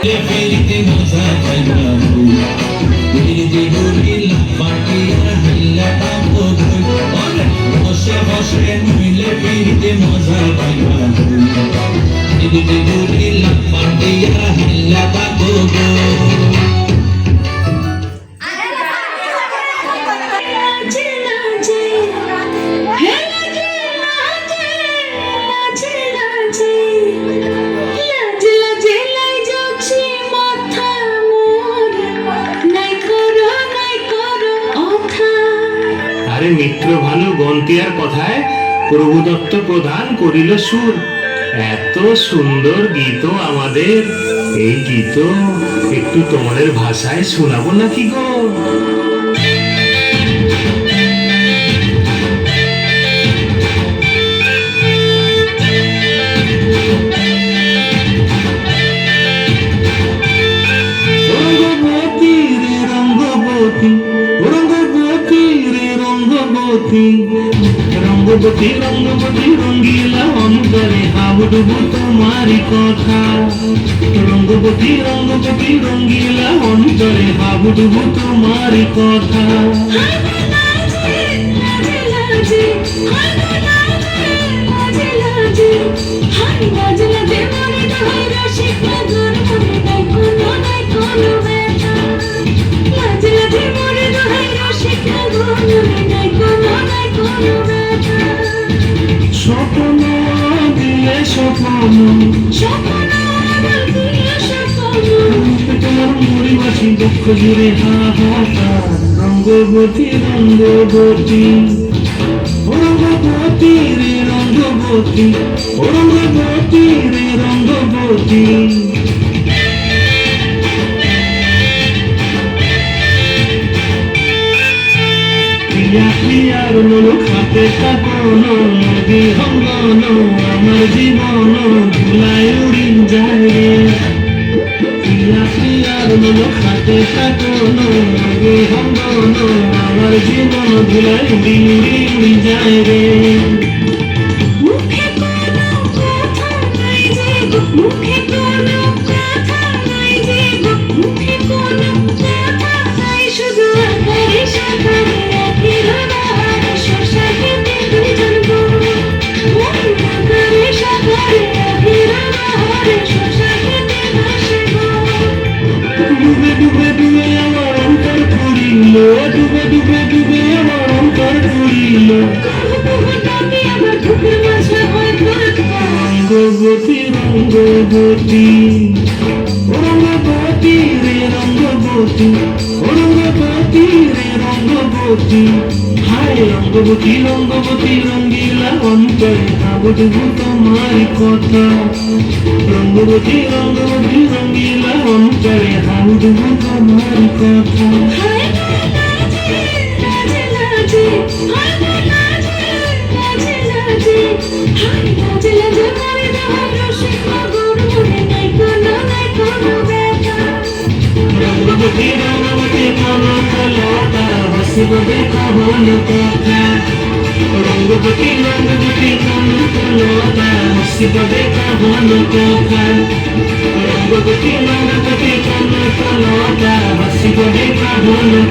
ফেরিতে মজা পাইবা ফেরিতে ঘুরিলা পাটিয়া হাইলা টাপো ঘুর বসে বসে নইলে ফেরিতে মজা পাইবা ফেরিতে ঘুরিলা পাটিয়া হাইলা টাপো ঘুর মিত্র ভানু গন্তিয়ার কথায় প্রভুদত্ত প্রধান করিল সুর। এত সুন্দর গীত আমাদের, এই গীত একটু তোমাদের ভাষায় শোনাবো নাকি গো? রঙ্গবতী রঙ্গবতী রঙ্গিলা অন্তরে হাবুডুবু তোমারি কথা। রঙ্গবতী রঙ্গবতী রঙ্গিলা অন্তরে হাবুডুবু তোমারি কথা। স্বপ্ন দিলে স্বপ্ন তোমার মরিবাসী দুঃখ জুড়ে হাহাকার। রঙ্গবতী রঙ্গবতী রঙ্গবতী রে রঙ্গবতী রঙ্গবতী রে রঙ্গবতী। প্রিয়ার মনো খাতে কাপন নদী হঙ্গন আমার জীবন ধুলায় উড়ি যায়। প্রিয়ার মনো খাতে কাপন নদী হঙ্গন আমার জীবন ধুলায় উড়ি উড়ি উড়ি যায় রে। মুখে কোনো কথা নাই যে গো, মুখে কোনো কথা নাই যে গো, মুখে কোনো কথা নাই শুধু আকারে সাকারে ডুবে ডুবে আমার অন্তর পুরিল, ডুবে ডুবে ডুবে আমার অন্তর পুরিল। রঙ্গবতী রঙ্গবতী রঙ্গবতী রে রঙ্গবতী রঙ্গবতী রে রঙ্গবতী। হায় রঙ্গবতী রঙ্গবতী রঙ্গিলা অন্তরে হাবুডুবু তোমারি কথা। রঙ্গবতী রঙ্গবতী রঙ্গিলা অন্তরে হাবুডুবু তোমারি কথা। রঙ্গবতী রঙ্গবতী কোনো কলতা হসিব দেখা হলো কথা। রঙ্গবতী রঙ্গবতী কোনো কলতা হসিব দেখা হলো কথা। রঙ্গবতী রঙ্গবতী কোনো কলতা হসিব দেখা হলো